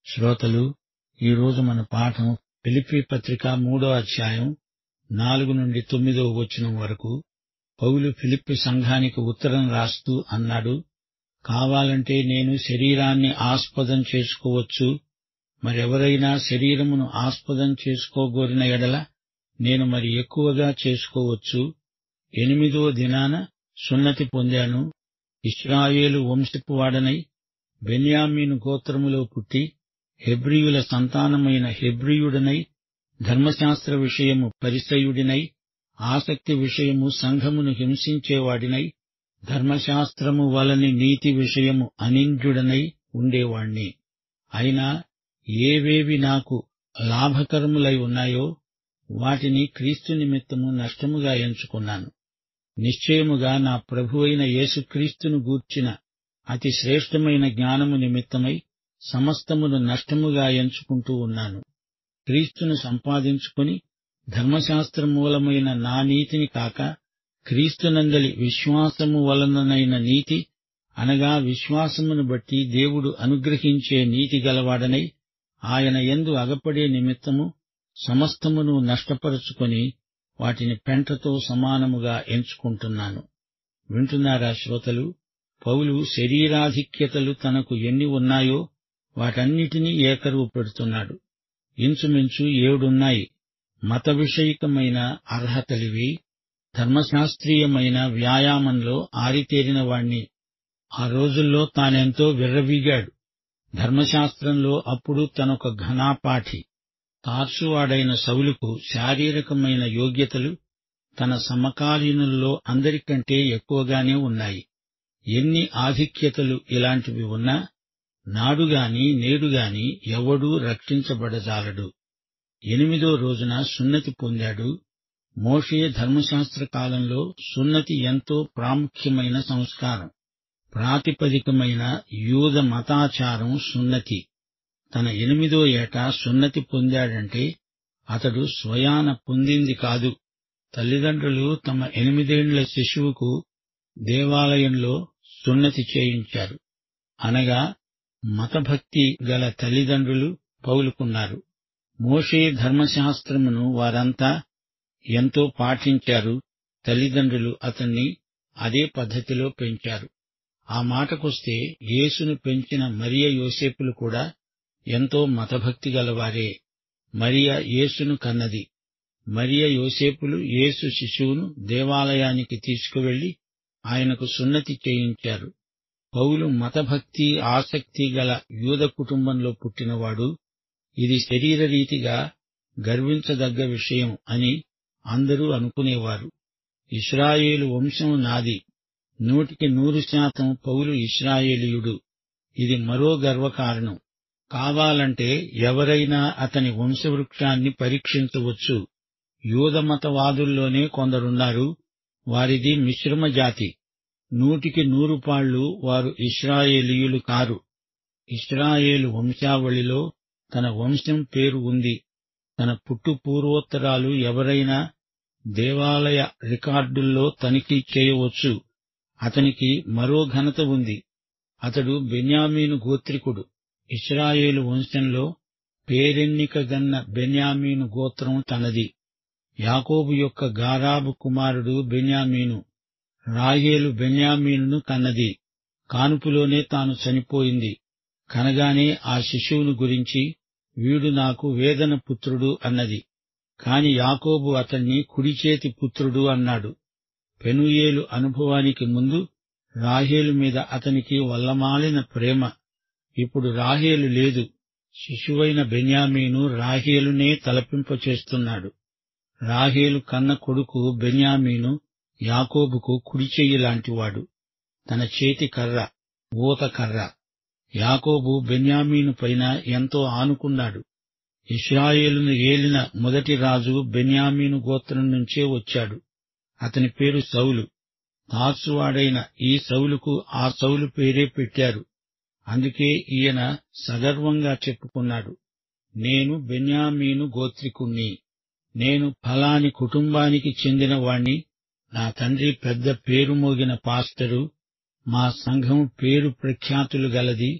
శ్రోతలు, ఈరోజు మన పాఠం ఫిలిప్పీ పత్రిక 3వ అధ్యాయం 4-9 వరకు. పౌలు ఫిలిప్పీ సంఘానికి ఉత్తరం రాస్తూ అన్నాడు, కావాలంటే నేను శరీరాన్ని ఆస్పదం చేసుకోవచ్చు. మరెవరైనా శరీరమును ఆస్పదం చేసుకోగోరిన ఎడల నేను మరి ఎక్కువగా చేసుకోవచ్చు. 8వ దినాన సున్నతి పొందాను. ఇశ్రాయేలు వంశపు వాడనై బెన్యామీను గోత్రములో పుట్టి హెబ్రీయుల సంతానమైన హెబ్రీయుడనై, ధర్మశాస్త్ర విషయము పరిసయ్యుడినై, ఆసక్తి విషయము సంఘమును హింసించేవాడినై, ధర్మశాస్త్రము వలని నీతి విషయము అనింద్యుడనై ఉండేవాణ్ణి. అయినా ఏవేవి నాకు లాభకరములై ఉన్నాయో వాటిని క్రీస్తు నిమిత్తము నష్టముగా ఎంచుకున్నాను. నిశ్చయముగా నా ప్రభువైన యేసుక్రీస్తును గూర్చిన అతి శ్రేష్టమైన జ్ఞానము నిమిత్తమై సమస్తమును నష్టముగా ఎంచుకుంటూ ఉన్నాను. క్రీస్తును సంపాదించుకుని ధర్మశాస్త్ర మూలమైన నా నీతిని కాక, క్రీస్తునందలి విశ్వాసము వలననైన నీతి, అనగా విశ్వాసమును బట్టి దేవుడు అనుగ్రహించే నీతి గలవాడనై ఆయన యందు అగపడే నిమిత్తము సమస్తమును నష్టపరుచుకొని వాటిని పెంటతో సమానముగా ఎంచుకుంటున్నాను. వింటున్నారా శ్రోతలు? పౌలు శరీరాధిక్యతలు తనకు ఎన్ని ఉన్నాయో వాటన్నిటినీ ఏకరువు పెడుతున్నాడు. ఇంచుమించు 7 మత విషయికమైన అర్హతలివి. ధర్మశాస్త్రీయమైన వ్యాయామంలో ఆరితేరిన వాణ్ణి. ఆ రోజుల్లో తానెంతో విర్రవీగాడు. ధర్మశాస్త్రంలో అప్పుడు తనొక ఘనాపాఠి. తార్సువాడైన సౌలుకు శారీరకమైన యోగ్యతలు తన సమకాలీనుల్లో అందరికంటే ఎక్కువగానే ఉన్నాయి. ఎన్ని ఆధిక్యతలు ఇలాంటివి ఉన్నా నాడుగాని నేడుగాని ఎవడూ రక్షించబడజాలడు. 8వ రోజున సున్నతి పొందాడు. మోషే ధర్మశాస్త్ర కాలంలో సున్నతి ఎంతో ప్రాముఖ్యమైన సంస్కారం. ప్రాతిపదికమైన యూద మతాచారం సున్నతి. తన 8వ ఏట సున్నతి పొందాడంటే అతడు స్వయాన పొందింది కాదు. తల్లిదండ్రులు తమ 8 శిశువుకు దేవాలయంలో సున్నతి చేయించారు. అనగా మతభక్తి గల తల్లిదండ్రులు పౌలుకున్నారు. మోషే ధర్మశాస్త్రమును వారంతా ఎంతో పాటించారు. తల్లిదండ్రులు అతన్ని అదే పద్ధతిలో పెంచారు. ఆ మాటకొస్తే యేసును పెంచిన మరియ యోసేపులు కూడా ఎంతో మతభక్తి గలవారే. మరియ యేసును కన్నది. మరియ యోసేపులు యేసు శిశువును దేవాలయానికి తీసుకువెళ్లి ఆయనకు సున్నతి చేయించారు. పౌలు మతభక్తి ఆసక్తి గల యూద కుటుంబంలో పుట్టినవాడు. ఇది శరీరరీతిగా గర్వించదగ్గ విషయం అని అందరూ అనుకునేవారు. ఇశ్రాయేలు వంశం నాది. 100% పౌలు ఇశ్రాయేలీయుడు. ఇది మరో గర్వకారణం. కావాలంటే ఎవరైనా అతని వంశవృక్షాన్ని పరీక్షించవచ్చు. యూదమతవాదుల్లోనే కొందరున్నారు. వారిది మిశ్రమ జాతి. 100% వారు ఇశ్రాయేలీయులు కారు. ఇశ్రాయేలు వంశావళిలో తన వంశం పేరు ఉంది. తన పుట్టు పూర్వోత్తరాలు ఎవరైనా దేవాలయ రికార్డుల్లో తనిఖీ చేయవచ్చు. అతనికి మరో ఘనత ఉంది. అతడు బెన్యామీను గోత్రికుడు. ఇశ్రాయేలు వంశంలో పేరెన్నికగన్న బెన్యామీను గోత్రం తనది. యాకోబు యొక్క గారాబు కుమారుడు బెన్యామీను. రాహేలు బెన్యామీనును కన్నది. కానుపులోనే తాను చనిపోయింది. కనగానే ఆ శిశువును గురించి వీడు నాకు వేదన పుత్రుడు అన్నది. కాని యాకోబు అతణ్ణి కుడిచేతి పుత్రుడు అన్నాడు. పెనూయేలు అనుభవానికి ముందు రాహేలు మీద అతనికి వల్లమాలిన ప్రేమ. ఇప్పుడు రాహేలు లేదు. శిశువైన బెన్యామీను రాహేలునే తలపింపచేస్తున్నాడు. రాహేలు కన్న కొడుకు బెన్యామీను యాకోబుకు కుడిచెయ్యి లాంటివాడు. తన చేతి కర్ర, ఊతకర్ర. యాకోబు బెన్యామీను పైన ఎంతో ఆనుకున్నాడు. ఇశ్రాయేలును ఏలిన మొదటి రాజు బెన్యామీను గోత్రం నుంచే వచ్చాడు. అతని పేరు సౌలు. తార్సువాడైన ఈ సౌలుకు ఆ సౌలు పేరే పెట్టారు. అందుకే ఈయన సగర్వంగా చెప్పుకున్నాడు, నేను బెన్యామీను గోత్రికుణ్ణి. నేను ఫలాని కుటుంబానికి చెందినవాణ్ణి. నా తండ్రి పెద్ద పేరు మోగిన పాస్టరు. మా సంఘం పేరు ప్రఖ్యాతులు గలది.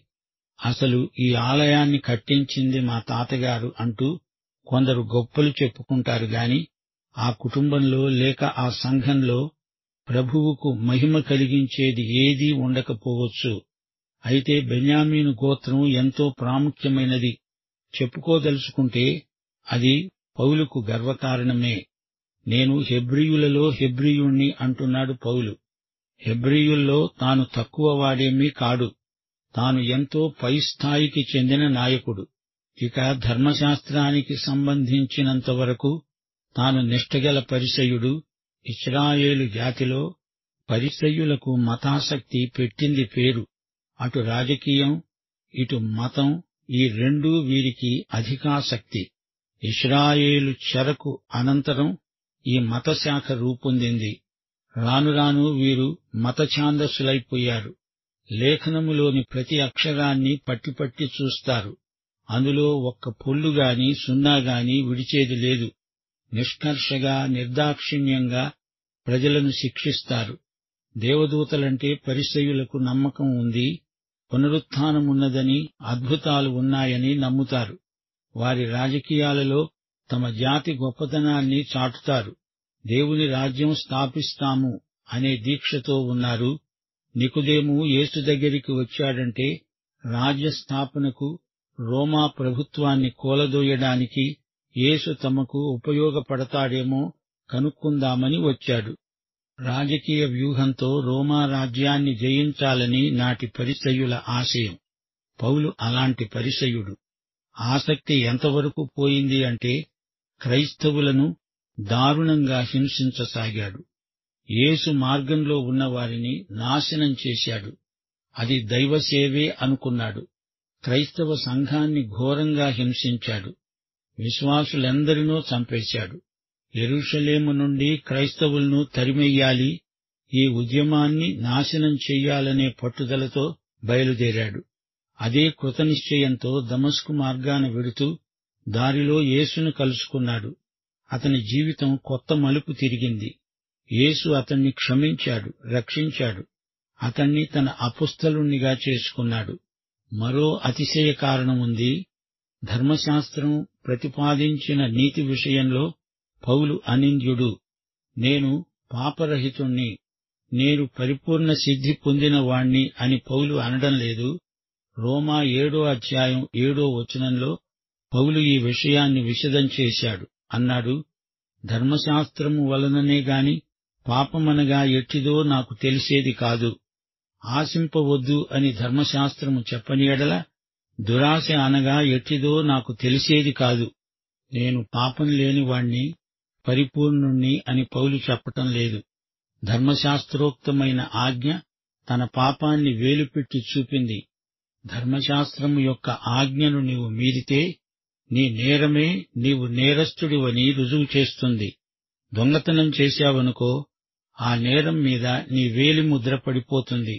అసలు ఈ ఆలయాన్ని కట్టించింది మా తాతగారు అంటూ కొందరు గొప్పలు చెప్పుకుంటారు గాని ఆ కుటుంబంలో లేక ఆ సంఘంలో ప్రభువుకు మహిమ కలిగించేది ఏదీ ఉండకపోవచ్చు. అయితే బెన్యామీను గోత్రం ఎంతో ప్రాముఖ్యమైనది చెప్పుకోదలుచుకుంటే అది పౌలుకు గర్వకారణమే. నేను హెబ్రీయులలో హెబ్రీయుణ్ణి అంటున్నాడు పౌలు. హెబ్రీయుల్లో తాను తక్కువ వాడేమీ కాడు. తాను ఎంతో పై స్థాయికి చెందిన నాయకుడు. ఇక ధర్మశాస్త్రానికి సంబంధించినంతవరకు తాను నిష్ఠగల పరిసయ్యుడు. ఇశ్రాయేలు జాతిలో పరిసయ్యులకు మతాసక్తి పెట్టింది పేరు. అటు రాజకీయం, ఇటు మతం, ఈ రెండూ వీరికి అధికాసక్తి. ఇశ్రాయేలు చెరకు అనంతరం ఈ మతశాఖ రూపొందింది. రాను రాను వీరు మతఛాందసులైపోయారు. లేఖనములోని ప్రతి అక్షరాన్ని పట్టి చూస్తారు. అందులో ఒక్క పొల్లుగాని సున్నాగాని విడిచేది లేదు. నిష్కర్షగా నిర్దాక్షిణ్యంగా ప్రజలను శిక్షిస్తారు. దేవదూతలంటే పరిసయ్యులకు నమ్మకం ఉంది. పునరుత్థానమున్నదని, అద్భుతాలు ఉన్నాయని నమ్ముతారు. వారి రాజకీయాలలో తమ జాతి గొప్పతనాన్ని చాటుతారు. దేవుని రాజ్యం స్థాపిస్తాము అనే దీక్షతో ఉన్నారు. నికోదేము యేసు దగ్గరికి వచ్చాడంటే రాజ్య స్థాపనకు, రోమా ప్రభుత్వాన్ని కూలదోయడానికి యేసు తమకు ఉపయోగపడతాడేమో కనుక్కుందామని వచ్చాడు. రాజకీయ వ్యూహంతో రోమా రాజ్యాన్ని జయించాలని నాటి పరిసయ్యుల ఆశయం. పౌలు అలాంటి పరిసయ్యుడు. ఆసక్తి ఎంతవరకు పోయింది అంటే క్రైస్తవులను దారుణంగా హింసించసాగాడు. యేసు మార్గంలో ఉన్నవారిని నాశనం చేశాడు. అది దైవసేవే అనుకున్నాడు. క్రైస్తవ సంఘాన్ని ఘోరంగా హింసించాడు. విశ్వాసులెందరినో చంపేశాడు. యెరూషలేము నుండి క్రైస్తవులను తరిమెయ్యాలి, ఈ ఉద్యమాన్ని నాశనం చెయ్యాలనే పట్టుదలతో బయలుదేరాడు. అదే కృతనిశ్చయంతో దమస్కు మార్గాన వెడుతూ దారిలో యేసును కలుసుకున్నాడు. అతని జీవితం కొత్త మలుపు తిరిగింది. యేసు అతన్ని క్షమించాడు, రక్షించాడు. అతన్ని తన అపుస్తలుణ్ణిగా చేసుకున్నాడు. మరో అతిశయ కారణముంది. ధర్మశాస్త్రం ప్రతిపాదించిన నీతి విషయంలో పౌలు అనింద్యుడు. నేను పాపరహితుణ్ణి, నేను పరిపూర్ణ సిద్ధి పొందినవాణ్ణి అని పౌలు అనడం లేదు. రోమా 7:7 పౌలు ఈ విషయాన్ని విశదం చేశాడు. అన్నాడు, ధర్మశాస్త్రము వలననే గాని పాపమనగా ఎట్టిదో నాకు తెలిసేది కాదు. ఆశింపవద్దు అని ధర్మశాస్త్రము చెప్పని ఎడల దురాశ అనగా ఎట్టిదో నాకు తెలిసేది కాదు. నేను పాపం లేనివాణ్ణి, పరిపూర్ణుణ్ణి అని పౌలు చెప్పటం లేదు. ధర్మశాస్త్రోక్తమైన ఆజ్ఞ తన పాపాన్ని వేలుపెట్టి చూపింది. ధర్మశాస్త్రము యొక్క ఆజ్ఞను నీవు మీరితే నీ నేరమే నీవు నేరస్తుడివని రుజువు చేస్తుంది. దొంగతనం చేశావనుకో, ఆ నేరం మీద నీ వేలి ముద్ర పడిపోతుంది.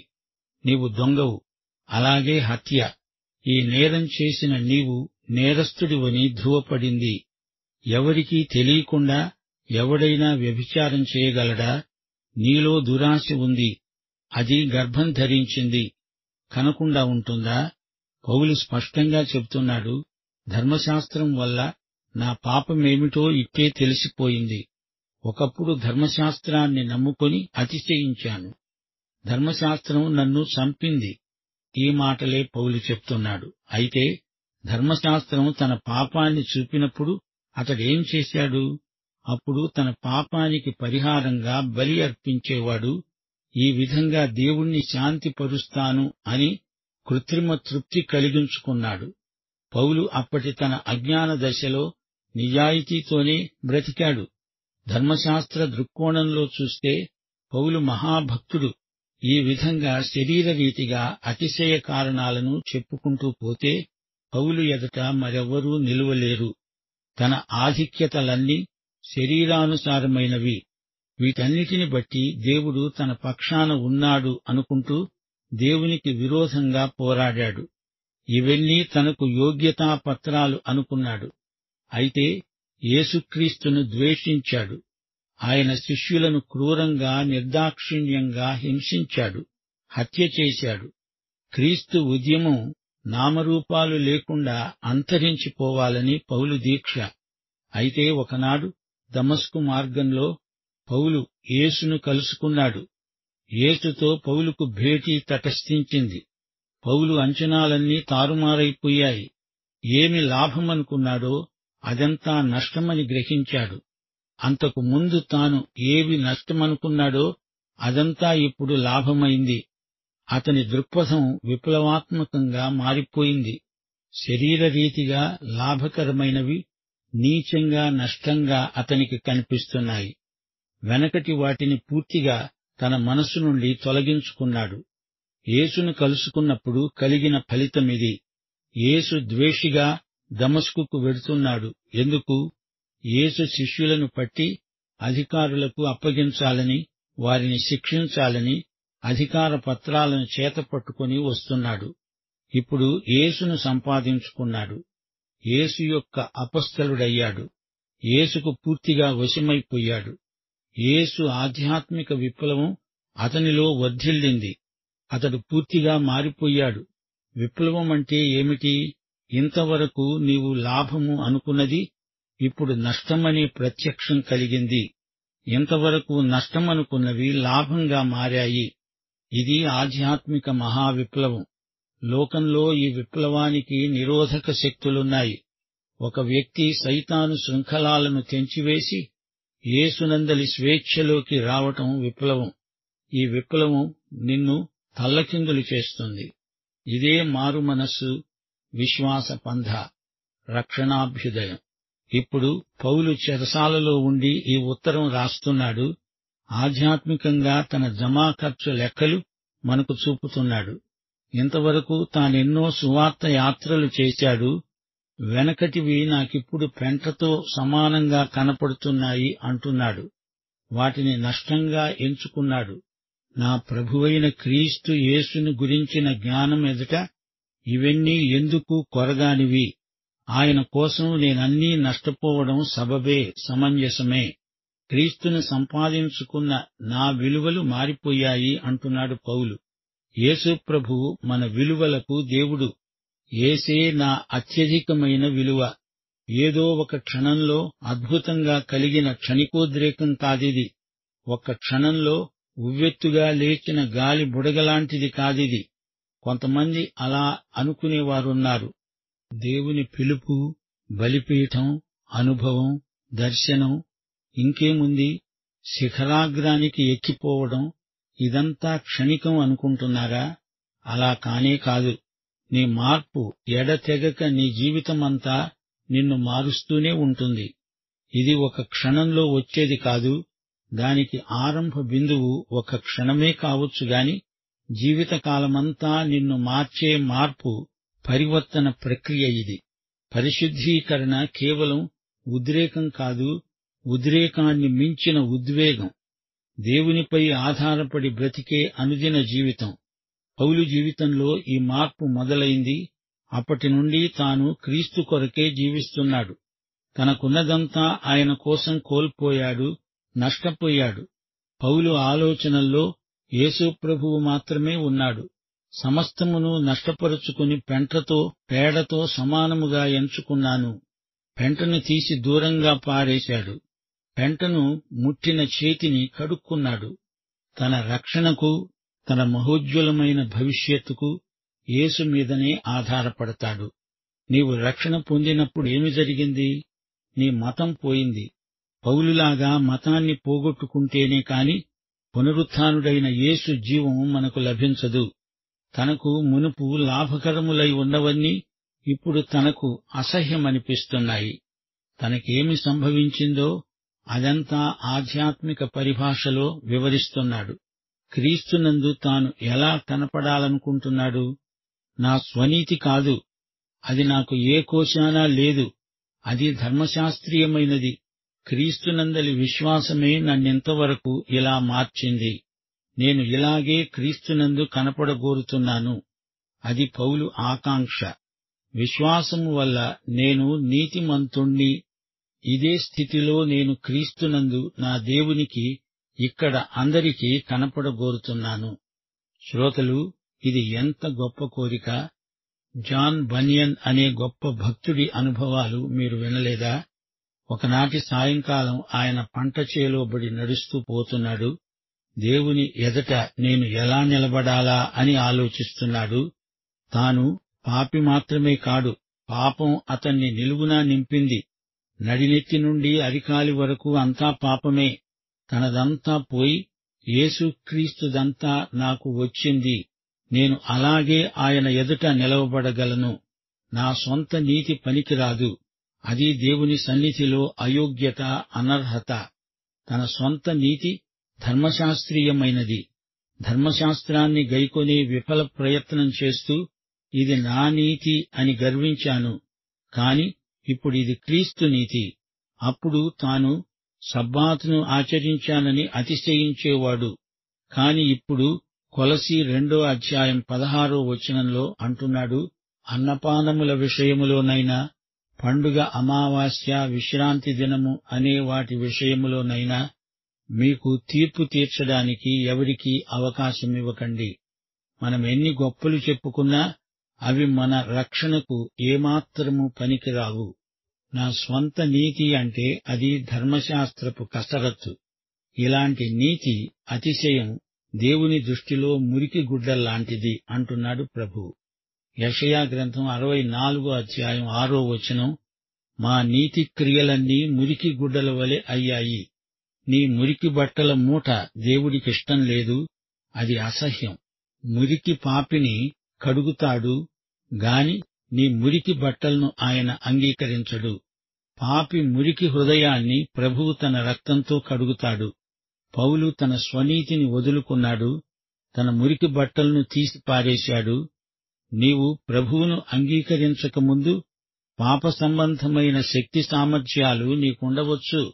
నీవు దొంగవు. అలాగే హత్య. ఈ నేరం చేసిన నీవు నేరస్తుడివని ధృవపడింది. ఎవరికీ తెలియకుండా ఎవడైనా వ్యభిచారం చేయగలడా? నీలో దురాశ ఉంది, అది గర్భం ధరించింది, కనకుండా ఉంటుందా? పౌలు స్పష్టంగా చెబుతున్నాడు, ధర్మశాస్త్రం వల్ల నా పాపమేమిటో ఇట్టే తెలిసిపోయింది. ఒకప్పుడు ధర్మశాస్త్రాన్ని నమ్ముకొని అతిశయించాను. ధర్మశాస్త్రం నన్ను చంపింది. ఈ మాటలే పౌలు చెప్తున్నాడు. అయితే ధర్మశాస్త్రం తన పాపాన్ని చూపినప్పుడు అతడేం చేశాడు? అప్పుడు తన పాపానికి పరిహారంగా బలి అర్పించేవాడు. ఈ విధంగా దేవుణ్ణి శాంతిపరుస్తాను అని కృత్రిమ తృప్తి కలిగించుకున్నాడు. పౌలు అప్పటి తన అజ్ఞాన దశలో నిజాయితీతోనే బ్రతికాడు. ధర్మశాస్త్ర దృక్కోణంలో చూస్తే పౌలు మహాభక్తుడు. ఈ విధంగా శరీరరీతిగా అతిశయ కారణాలను చెప్పుకుంటూ పోతే పౌలు ఎదుట మరెవ్వరూ నిలువలేరు. తన ఆధిక్యతలన్నీ శరీరానుసారమైనవి. వీటన్నిటిని బట్టి దేవుడు తన పక్షాన ఉన్నాడు అనుకుంటూ దేవునికి విరోధంగా పోరాడాడు. ఇవన్నీ తనకు యోగ్యతాపత్రాలు అనుకున్నాడు. అయితే యేసుక్రీస్తును ద్వేషించాడు. ఆయన శిష్యులను క్రూరంగా, నిర్దాక్షిణ్యంగా హింసించాడు, హత్య చేశాడు. క్రీస్తు ఉద్యమం నామరూపాలు లేకుండా అంతరించిపోవాలని పౌలు దీక్ష. అయితే ఒకనాడు దమస్కు మార్గంలో పౌలు యేసును కలుసుకున్నాడు. యేసుతో పౌలుకు భేటీ తటస్థించింది. పౌలు అంచనాలన్నీ తారుమారైపోయాయి. ఏమి లాభమనుకున్నాడో అదంతా నష్టమని గ్రహించాడు. అంతకు ముందు తాను ఏవి నష్టమనుకున్నాడో అదంతా ఇప్పుడు లాభమైంది. అతని దృక్పథం విప్లవాత్మకంగా మారిపోయింది. శరీరరీతిగా లాభకరమైనవి నీచంగా నష్టంగా అతనికి కనిపిస్తున్నాయి. వెనకటి వాటిని పూర్తిగా తన మనసు నుండి తొలగించుకున్నాడు. యేసును కలుసుకున్నప్పుడు కలిగిన ఫలితమిది. యేసు ద్వేషిగా దమస్కుకు వెడుతున్నాడు. ఎందుకు? యేసు శిష్యులను పట్టి అధికారులకు అప్పగించాలని, వారిని శిక్షించాలని అధికార పత్రాలను చేతపట్టుకుని వస్తున్నాడు. ఇప్పుడు యేసును సంపాదించుకున్నాడు. యేసు యొక్క అపొస్తలుడయ్యాడు. యేసుకు పూర్తిగా వశమైపోయాడు. యేసు ఆధ్యాత్మిక విప్లవం అతనిలో వర్ధిల్లింది. అతడు పూర్తిగా మారిపోయాడు. విప్లవం అంటే ఏమిటి? ఇంతవరకు నీవు లాభము అనుకున్నది ఇప్పుడు నష్టమనే ప్రత్యక్షం కలిగింది. ఇంతవరకు నష్టమనుకున్నవి లాభంగా మారాయి. ఇది ఆధ్యాత్మిక మహావిప్లవం. లోకంలో ఈ విప్లవానికి నిరోధక శక్తులున్నాయి. ఒక వ్యక్తి సైతాను శృంఖలాలను తెంచివేసి యేసునందలి స్వేచ్ఛలోకి రావటం విప్లవం. ఈ విప్లవం నిన్ను తల్లకిందులు చేస్తుంది. ఇదే మారు మనస్సు, విశ్వాస పంథ, రక్షణాభ్యుదయం. ఇప్పుడు పౌలు చెరసాలలో ఉండి ఈ ఉత్తరం రాస్తున్నాడు. ఆధ్యాత్మికంగా తన జమా ఖర్చు లెక్కలు మనకు చూపుతున్నాడు. ఇంతవరకు తానెన్నో సువార్త యాత్రలు చేశాడు. వెనకటివి నాకిప్పుడు పెంటతో సమానంగా కనపడుతున్నాయి అంటున్నాడు. వాటిని నష్టంగా ఎంచుకున్నాడు. నా ప్రభువైన క్రీస్తు యేసుని గురించిన జ్ఞానం ఎదుట ఇవన్నీ ఎందుకు కొరగానివి? ఆయన కోసం నేనన్నీ నష్టపోవడం సబబే, సమంజసమే. క్రీస్తుని సంపాదించుకున్న నా విలువలు మారిపోయాయి అంటున్నాడు పౌలు. యేసు ప్రభువు మన విలువలకు దేవుడు. యేసే నా అత్యధికమైన విలువ. ఏదో ఒక క్షణంలో అద్భుతంగా కలిగిన క్షణికోద్రేకం కాదిది. ఒక్క క్షణంలో ఉవ్వెత్తుగా లేచిన గాలి బుడగలాంటిది కాదిది. కొంతమంది అలా అనుకునేవారున్నారు. దేవుని పిలుపు, బలిపీఠం, అనుభవం, దర్శనం, ఇంకేముంది, శిఖరాగ్రానికి ఎక్కిపోవడం, ఇదంతా క్షణికం అనుకుంటున్నారా? అలా కానే కాదు. నీ మార్పు ఎడతెగక నీ జీవితమంతా నిన్ను మారుస్తూనే ఉంటుంది. ఇది ఒక క్షణంలో వచ్చేది కాదు. దానికి ఆరంభ బిందువు ఒక క్షణమే కావచ్చుగాని జీవితకాలమంతా నిన్ను మార్చే మార్పు, పరివర్తన ప్రక్రియ ఇది. పరిశుద్ధీకరణ కేవలం ఉద్రేకం కాదు, ఉద్రేకాన్ని మించిన ఉద్వేగం. దేవునిపై ఆధారపడి బ్రతికే అనుదిన జీవితం. పౌలు జీవితంలో ఈ మార్పు మొదలైంది. అప్పటి నుండి తాను క్రీస్తు కొరకే జీవిస్తున్నాడు. తనకున్నదంతా ఆయన కోసం కోల్పోయాడు, నష్టపోయాడు. పౌలు ఆలోచనల్లో యేసు ప్రభువు మాత్రమే ఉన్నాడు. సమస్తమును నష్టపరుచుకుని పెంటతో, పేడతో సమానముగా ఎంచుకున్నాను. పెంటను తీసి దూరంగా పారేశాడు. పెంటను ముట్టిన చేతిని కడుక్కున్నాడు. తన రక్షణకు, తన మహోజ్వలమైన భవిష్యత్తుకు యేసు మీదనే ఆధారపడతాడు. నీవు రక్షణ పొందినప్పుడు ఏమి జరిగింది? నీ మతం పోయింది. పౌలులాగా మతాన్ని పోగొట్టుకుంటేనే కాని పునరుత్థానుడైన యేసు జీవం మనకు లభించదు. తనకు మునుపు లాభకరములై ఉన్నవన్నీ ఇప్పుడు తనకు అసహ్యమనిపిస్తున్నాయి. తనకేమి సంభవించిందో అదంతా ఆధ్యాత్మిక పరిభాషలో వివరిస్తున్నాడు. క్రీస్తునందు తాను ఎలా కనపడాలనుకుంటున్నాడు? నా స్వనీతి కాదు, అది నాకు ఏ కోశానా లేదు. అది ధర్మశాస్త్రీయమైనది. క్రీస్తునందలి విశ్వాసమే నన్నింతవరకు ఇలా మార్చింది. నేను ఇలాగే క్రీస్తునందు కనపడగోరుతున్నాను. అది పౌలు ఆకాంక్ష. విశ్వాసము వల్ల నేను నీతిమంతుణ్ణి. ఇదే స్థితిలో నేను క్రీస్తునందు నా దేవునికి ఇక్కడ అందరికీ కనపడగోరుతున్నాను. శ్రోతలు, ఇది ఎంత గొప్ప కోరిక! జాన్ బనియన్ అనే గొప్ప భక్తుడి అనుభవాలు మీరు వినలేదా? ఒకనాటి సాయంకాలం ఆయన పంట చేలోబడి నడుస్తూ పోతున్నాడు. దేవుని ఎదుట నేను ఎలా నిలబడాలా అని ఆలోచిస్తున్నాడు. తాను పాపి మాత్రమే కాడు, పాపం అతన్ని నిలువునా నింపింది. నడినెత్తి నుండి అరికాలి వరకు అంతా పాపమే. తనదంతా పోయి యేసుక్రీస్తుదంతా నాకు వచ్చింది. నేను అలాగే ఆయన ఎదుట నిలవబడగలను. నా సొంత నీతి పనికిరాదు. అది దేవుని సన్నిధిలో అయోగ్యత, అనర్హత. తన సొంత నీతి ధర్మశాస్త్రీయమైనది. ధర్మశాస్త్రాన్ని గైకొనే విఫల ప్రయత్నం చేస్తూ ఇది నా నీతి అని గర్వించాను. కాని ఇప్పుడిది క్రీస్తు నీతి. అప్పుడు తాను సబ్బాతును ఆచరించానని అతిశయించేవాడు. కాని ఇప్పుడు కొలసీ 2:16 అంటున్నాడు, అన్నపానముల విషయములోనైనా, పండుగ, అమావాస్య, విశ్రాంతి దినము అనే వాటి విషయములోనైనా మీకు తీర్పు తీర్చడానికి ఎవరికీ అవకాశమివ్వకండి. మనమెన్ని గొప్పలు చెప్పుకున్నా అవి మన రక్షణకు ఏమాత్రము పనికిరావు. నా స్వంత నీతి అంటే అది ధర్మశాస్త్రపు కసరత్తు. ఇలాంటి నీతి, అతిశయం దేవుని దృష్టిలో మురికి గుడ్డల్లాంటిది అంటున్నాడు ప్రభువు. యెషయా గ్రంథం 64:6 మా నీతి క్రియలన్నీ మురికి గుడ్డల వలె అయ్యాయి. నీ మురికి బట్టల మూట దేవుడికిష్టం లేదు, అది అసహ్యం. మురికి పాపిని కడుగుతాడు గాని నీ మురికి బట్టలను ఆయన అంగీకరించడు. పాపి మురికి హృదయాన్ని ప్రభువు తన రక్తంతో కడుగుతాడు. పౌలు తన స్వనీతిని వదులుకున్నాడు, తన మురికి బట్టలను తీసి పారేశాడు. నీవు ప్రభువును అంగీకరించకముందు పాప సంబంధమైన శక్తి సామర్థ్యాలు నీకుండవచ్చు.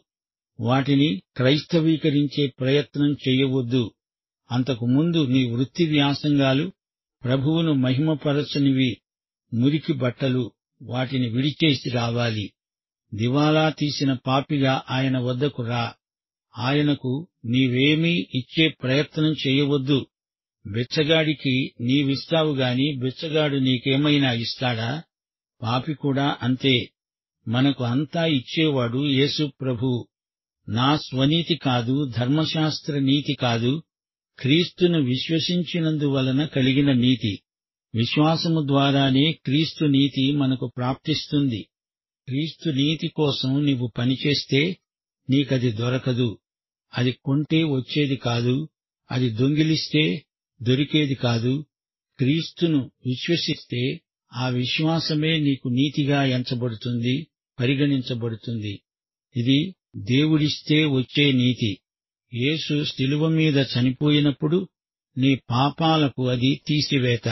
వాటిని క్రైస్తవీకరించే ప్రయత్నం చెయ్యవద్దు. అంతకుముందు నీ వృత్తి వ్యాసంగాలు ప్రభువును మహిమపరచనివి. మురికి బట్టలు, వాటిని విడిచేసి రావాలి. దివాలా తీసిన పాపిగా ఆయన వద్దకు రా. ఆయనకు నీవేమీ ఇచ్చే ప్రయత్నం చేయవద్దు. బిచ్చగాడికి నీవిస్తావు గాని బిచ్చగాడు నీకేమైనా ఇస్తాడా? పాపి కూడా అంతే. మనకు అంతా ఇచ్చేవాడు యేసు ప్రభువు. నా స్వనీతి కాదు, ధర్మశాస్త్ర నీతి కాదు, క్రీస్తును విశ్వసించినందువలన కలిగిన నీతి. విశ్వాసము ద్వారానే క్రీస్తు నీతి మనకు ప్రాప్తిస్తుంది. క్రీస్తు నీతి కోసం నీవు పనిచేస్తే నీకది దొరకదు. అది కొంటే వచ్చేది కాదు, అది దొంగిలిస్తే దొరికేది కాదు. క్రీస్తును విశ్వసిస్తే ఆ విశ్వాసమే నీకు నీతిగా ఎంచబడుతుంది, పరిగణించబడుతుంది. ఇది దేవుడిస్తే వచ్చే నీతి. యేసు శిలువ మీద చనిపోయినప్పుడు నీ పాపాలకు అది తీసివేత.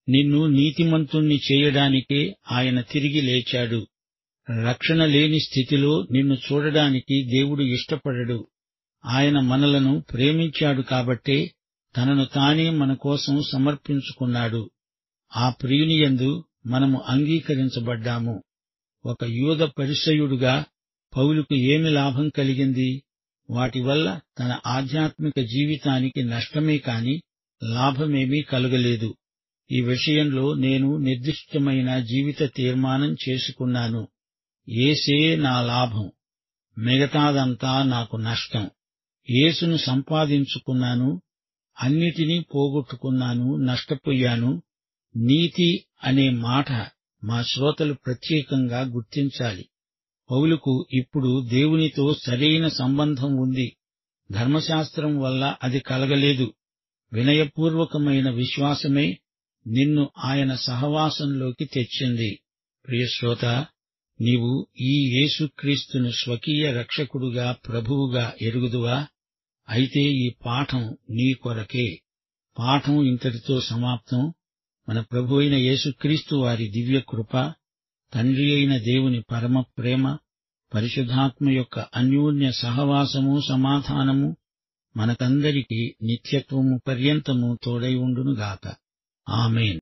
నిన్ను నీతిమంతుణ్ణి చేయడానికే ఆయన తిరిగి లేచాడు. రక్షణ లేని స్థితిలో నిన్ను చూడడానికి దేవుడు ఇష్టపడడు. ఆయన మనలను ప్రేమించాడు కాబట్టే తనను తానే మన కోసం సమర్పించుకున్నాడు. ఆ ప్రియునియందు మనము అంగీకరించబడ్డాము. ఒక యూద పరిసయ్యుడుగా పౌలుకు ఏమి లాభం కలిగింది? వాటి వల్ల తన ఆధ్యాత్మిక జీవితానికి నష్టమే కాని లాభమేమీ కలుగలేదు. ఈ విషయంలో నేను నిర్దిష్టమైన జీవిత తీర్మానం చేసుకున్నాను. యేసే నా లాభం, మిగతాదంతా నాకు నష్టం. యేసును సంపాదించుకున్నాను, అన్నిటినీ పోగొట్టుకున్నాను, నష్టపోయాను. నీతి అనే మాట మా శ్రోతలు ప్రత్యేకంగా గుర్తించాలి. పౌలుకు ఇప్పుడు దేవునితో సరైన సంబంధం ఉంది. ధర్మశాస్త్రం వల్ల అది కలగలేదు. వినయపూర్వకమైన విశ్వాసమే నిన్ను ఆయన సహవాసంలోకి తెచ్చింది. ప్రియశ్రోత, నీవు ఈ యేసుక్రీస్తును స్వకీయ రక్షకుడుగా, ప్రభువుగా ఎరుగుదువా? అయితే ఈ పాఠం నీ కొరకే. పాఠం ఇంతటితో సమాప్తం. మన ప్రభువైన యేసుక్రీస్తు వారి దివ్యకృప, తండ్రి అయిన దేవుని పరమ ప్రేమ, పరిశుద్ధాత్మ యొక్క అన్యోన్య సహవాసము, సమాధానము మనకందరికీ నిత్యత్వము పర్యంతము తోడై ఉండునుగాక. ఆమేన్.